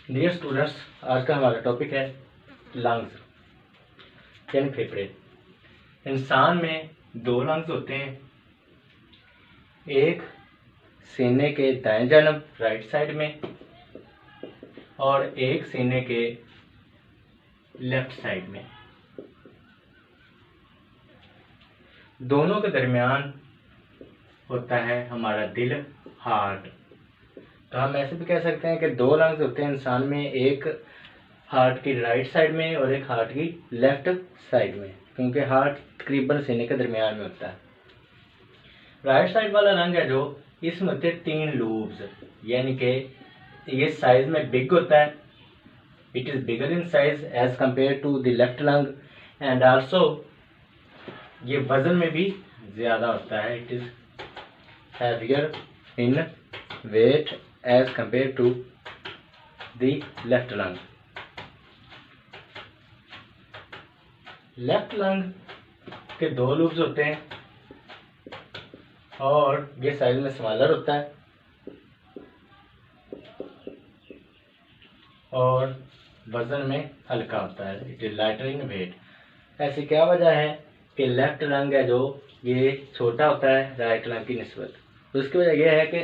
Dear students, आज का हमारा टॉपिक है लंग्स यानी फेफड़े। इंसान में दो लंग्स होते हैं, एक सीने के दाएं जानब राइट साइड में और एक सीने के लेफ्ट साइड में। दोनों के दरमियान होता है हमारा दिल, हार्ट। तो हम ऐसे भी कह सकते हैं कि दो लंग्स होते हैं इंसान में, एक हार्ट की राइट साइड में और एक हार्ट की लेफ्ट साइड में, क्योंकि हार्ट तकरीबन सीने के दरमियान में होता है। राइट साइड वाला लंग है जो, इसमें होते हैं 3 लूब्स, यानी कि ये साइज में बिग होता है। It is bigger in size as compare to the left lung and also ये वजन में भी ज्यादा होता है। It is heavier in weight as compare to the left lung. Left lung के 2 लूब्स होते हैं और ये साइज में स्मॉलर होता है और वजन में हल्का होता है। It is lighter in weight. ऐसी क्या वजह है कि लेफ्ट लंग है जो ये छोटा होता है राइट लंग की निस्बत। उसकी वजह यह है कि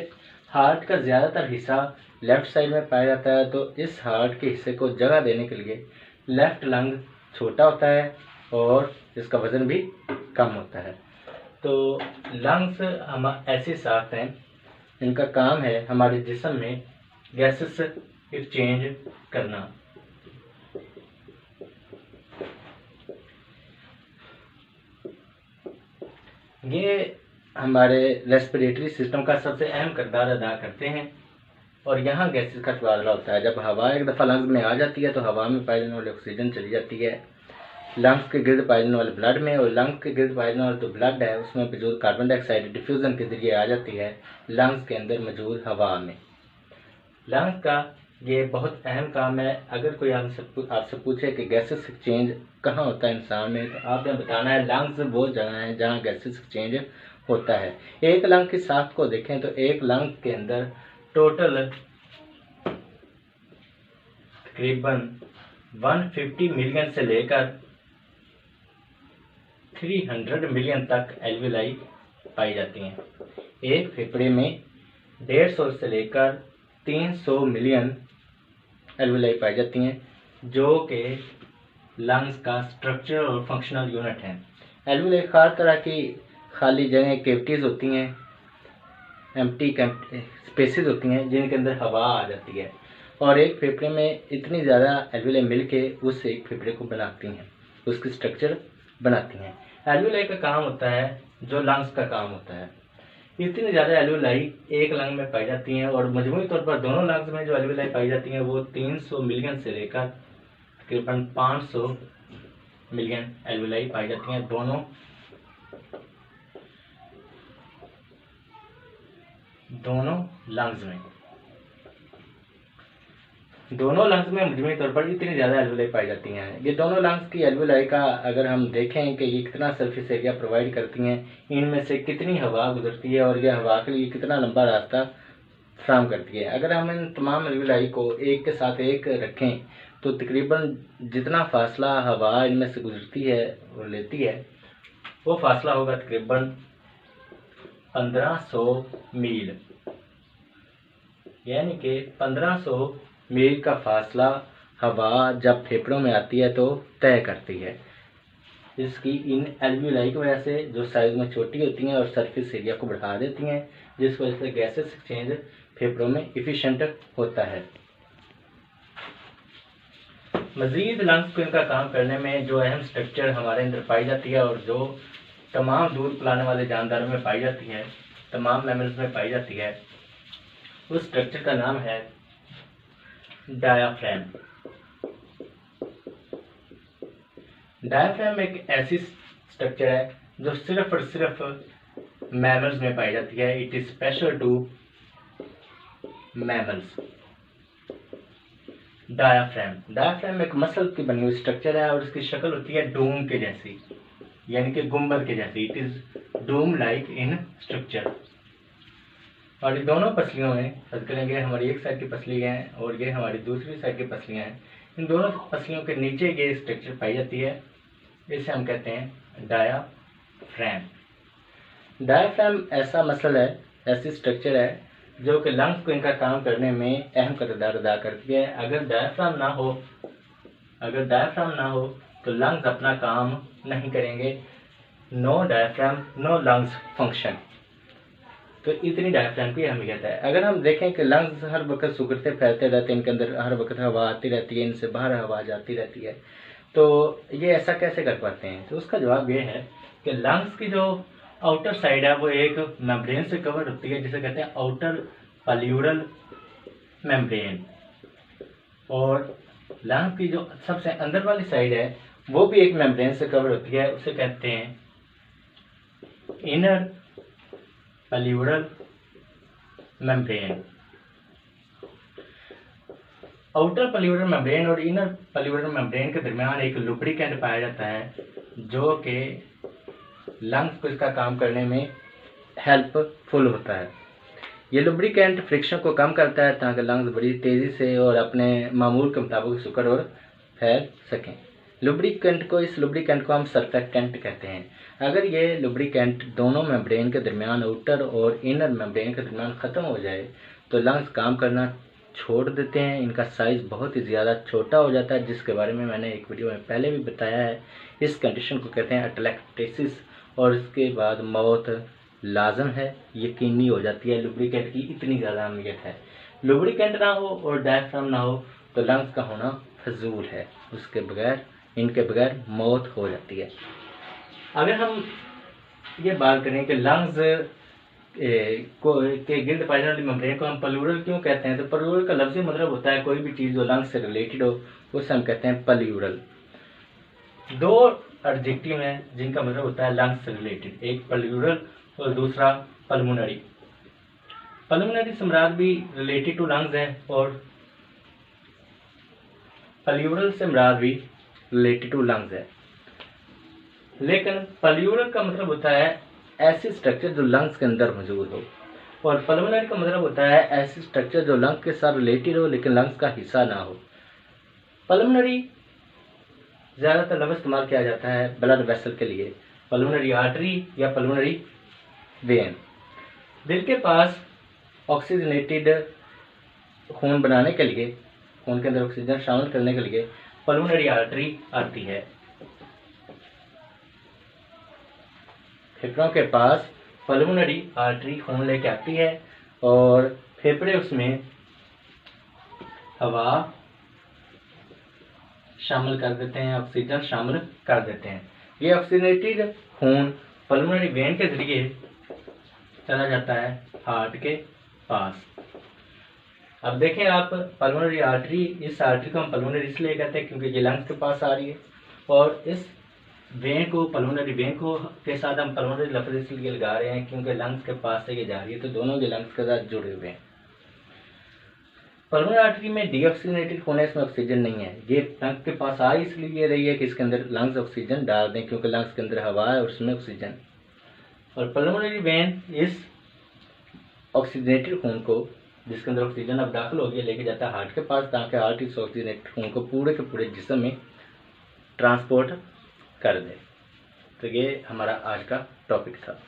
हार्ट का ज़्यादातर हिस्सा लेफ्ट साइड में पाया जाता है, तो इस हार्ट के हिस्से को जगह देने के लिए लेफ्ट लंग छोटा होता है और इसका वजन भी कम होता है। तो लंग्स हम ऐसी साख्त हैं, इनका काम है हमारे जिस्म में गैसेस एक्सचेंज करना। ये हमारे रेस्पिरेटरी सिस्टम का सबसे अहम किरदार अदा करते हैं और यहाँ गैसेस का तबादला होता है। जब हवा एक दफ़ा लंग्स में आ जाती है तो हवा में पाई जाने वाली ऑक्सीजन चली जाती है लंग्स के गिर्द पाए जाने वाले ब्लड में, और लंग्स के गिर्द पाए जाने वाला जो ब्लड है उसमें मौजूद कार्बन डाइऑक्साइड डिफ्यूज़न के जरिए आ जाती है लंग्स के अंदर मौजूद हवा में। लंग्स का ये बहुत अहम काम है। अगर कोई आपसे पूछे कि गैसेस एक्सचेंज कहाँ होता है इंसान में, तो आपने बताना है लंग्स वो जगह है जहाँ गैसेस एक्सचेंज होता है। एक लंग की साख्त को देखें तो एक लंग के अंदर टोटल तकरीबन 150 मिलियन से लेकर 300 मिलियन तक एल्विलाई पाई जाती हैं। एक फेफड़े में 150 से लेकर 300 मिलियन एल्विलाई पाई जाती हैं, जो कि लंग्स का स्ट्रक्चर और फंक्शनल यूनिट है। एल्विलाई हर तरह की खाली जगह कैविटीज़ होती हैं, एम्प्टी स्पेसेस होती हैं जिनके अंदर हवा आ जाती है, और एक फेफड़े में इतनी ज़्यादा एल्विलाई मिलके उस एक फेफड़े को बनाती हैं, उसकी स्ट्रक्चर बनाती हैं। एल्विलाई का काम होता है जो लंग्स का काम होता है। इतनी ज़्यादा एल्विलाई एक लंग में पाई जाती हैं और मजमूई तौर पर दोनों लंग्स में जो एल्विलाई पाई जाती हैं वो 300 मिलियन से लेकर तकरीबन 500 मिलियन एल्विलाई पाई जाती हैं दोनों लंग्स में। दोनों लंग्स में मजमूई तौर पर इतनी ज़्यादा एल्विलाई पाई जाती हैं। ये दोनों लंग्स की एल्विलाई का अगर हम देखें कि ये कितना सरफेस एरिया प्रोवाइड करती हैं, इनमें से कितनी हवा गुजरती है और यह हवा के लिए कितना लंबा रास्ता फ्राहम करती है। अगर हम इन तमाम एल्विलाई को एक के साथ एक रखें तो तकरीबन जितना फासला हवा इनमें से गुजरती है और लेती है वो फासला होगा तकरीबन 1500 मील, यानी कि 1500 मील का फासला हवा जब फेफड़ों में आती है तो तय करती है। इसकी इन एल्वियोलाई की वजह से जो साइज में छोटी होती हैं और सरफेस एरिया को बढ़ा देती हैं, जिस वजह से गैसेस एक्सचेंज फेफड़ों में इफिशिएंट होता है। मजीद लंग्स को इनका काम करने में जो अहम स्ट्रक्चर हमारे अंदर पाई जाती है और जो तमाम दूध पिलाने वाले जानदारों में पाई जाती है, तमाम मैमल्स में पाई जाती है, उस स्ट्रक्चर का नाम है डायाफ्राम। डायाफ्राम एक ऐसी स्ट्रक्चर है जो सिर्फ और सिर्फ मैमल्स में पाई जाती है। It is special to mammals. Diaphragm एक मसल की बनी हुई स्ट्रक्चर है और इसकी शक्ल होती है डोम के जैसी, यानी कि गुंबद के जैसी। It is dome like in structure. और ये दोनों पसलियों में फर्ज करेंगे, हमारी एक साइड की पसलियाँ हैं और ये हमारी दूसरी साइड की पसलियाँ हैं। इन दोनों पसलियों के नीचे ये स्ट्रक्चर पाई जाती है, इसे हम कहते हैं डायाफ्राम। डायाफ्राम ऐसा मसल है, ऐसी स्ट्रक्चर है जो कि लंग्स को इनका काम करने में अहम किरदार अदा करती है। अगर डायाफ्राम ना हो तो लंग्स अपना काम नहीं करेंगे। No diaphragm no lungs function. तो इतनी डायाफ्राम की अहमियत है। अगर हम देखें कि लंग्स हर वक्त सुगड़ते फैलते रहते हैं, इनके अंदर हर वक्त हवा आती रहती है, इनसे बाहर हवा जाती रहती है, तो ये ऐसा कैसे कर पाते हैं? तो उसका जवाब ये है कि लंग्स की जो आउटर साइड है वो एक मेम्ब्रेन से कवर होती है, जिसे कहते हैं आउटर प्लूरल मेम्ब्रेन, और लंग्स की जो सबसे अंदर वाली साइड है वो भी एक मेम्ब्रेन से कवर होती है, उसे कहते हैं inner pleural membrane. Outer pleural membrane और इनर प्लूरल मेम्ब्रेन के दरमियान एक लुब्रिकेंट पाया जाता है जो कि लंग्स को इसका काम करने में हेल्पफुल होता है। ये लुब्रिकेंट फ्रिक्शन को कम करता है ताकि लंग्स बड़ी तेज़ी से और अपने मामूल के मुताबिक सिकुड़ और फैल सकें। इस लुब्रिकेंट को हम सर्फेक्टेंट कहते हैं। अगर ये लुब्रिकेंट दोनों मेम्ब्रेन के दरमियान, आउटर और इनर मेम्ब्रेन के दरमियान ख़त्म हो जाए तो लंग्स काम करना छोड़ देते हैं। इनका साइज़ बहुत ही ज़्यादा छोटा हो जाता है, जिसके बारे में मैंने एक वीडियो में पहले भी बताया है। इस कंडीशन को कहते हैं अटलेक्टेसिस, और इसके बाद मौत लाजम है, यकीनी हो जाती है। लुब्रिकेंट की इतनी ज़्यादा अहमियत है। लुब्रिकेंट ना हो और डायफ्राम ना हो तो लंग्स का होना फजूल है, इनके बगैर मौत हो जाती है। अगर हम ये बात करें कि लंग्स के गिर्द पाई जाने वाली मेम्ब्रेन को हम प्लूरल क्यों कहते हैं, तो प्लूरल का लफ्ज़ी मतलब होता है कोई भी चीज़ जो लंग्स से रिलेटेड हो, उसे हम कहते हैं प्लूरल। दो एडजेक्टिव हैं जिनका मतलब होता है लंग्स से रिलेटेड, एक प्लूरल और दूसरा पल्मोनरी। पल्मोनरी से मुराद भी रिलेटेड टू लंग्स है और प्लूरल से मुराद भी रिलेटेड टू लंग्स है। लेकिन प्लूरल का मतलब होता है ऐसी स्ट्रक्चर जो लंग्स के अंदर मौजूद हो, और पल्मोनरी का मतलब होता है ऐसी स्ट्रक्चर जो लंग्स के साथ रिलेटेड हो लेकिन लंग्स का हिस्सा ना हो। पल्मोनरी ज़्यादातर लफ्ज़ इस्तेमाल किया जाता है ब्लड वेसल के लिए, पल्मोनरी आर्टरी या पल्मोनरी वेन। दिल के पास ऑक्सीजनेटेड खून बनाने के लिए, खून के अंदर ऑक्सीजन शामिल करने के लिए पल्मोनरी आर्टरी आती है। फेफड़ों के पास पल्मोनरी आर्टरी खून लेके आती है और फेफड़े उसमें हवा शामिल कर देते हैं, ऑक्सीजन शामिल कर देते हैं। ये ऑक्सीजनेटेड खून पल्मोनरी वेन के जरिए चला जाता है हार्ट के पास। अब देखें आप, पल्मोनरी आर्टरी, इस आर्टरी को हम पल्मोनरी इसलिए कहते हैं क्योंकि ये लंग्स के पास आ रही है, और इस वेन को, पल्मोनरी वेन को के साथ हम पल्मोनरी लफ्ज़ इसलिए लगा रहे हैं क्योंकि लंग्स के पास से ये जा रही है, तो दोनों के लंग्स के साथ जुड़े हुए हैं। पल्मोनरी आर्टरी में डीऑक्सीजनेटेड होने, इसमें ऑक्सीजन नहीं है। ये लंग्स के पास आ इसलिए रही है कि इसके अंदर लंग्स ऑक्सीजन डाल दें, क्योंकि लंग्स के अंदर हवा है और उसमें ऑक्सीजन। और पल्मोनरी वेन इस ऑक्सीजनेटेड खून को, जिसके अंदर ऑक्सीजन अब दाखिल हो गया, लेके जाता है हार्ट के पास, ताकि हार्ट इस ऑक्सीजनेटेड खून को पूरे के पूरे जिस्म में ट्रांसपोर्ट कर दे। तो ये हमारा आज का टॉपिक था।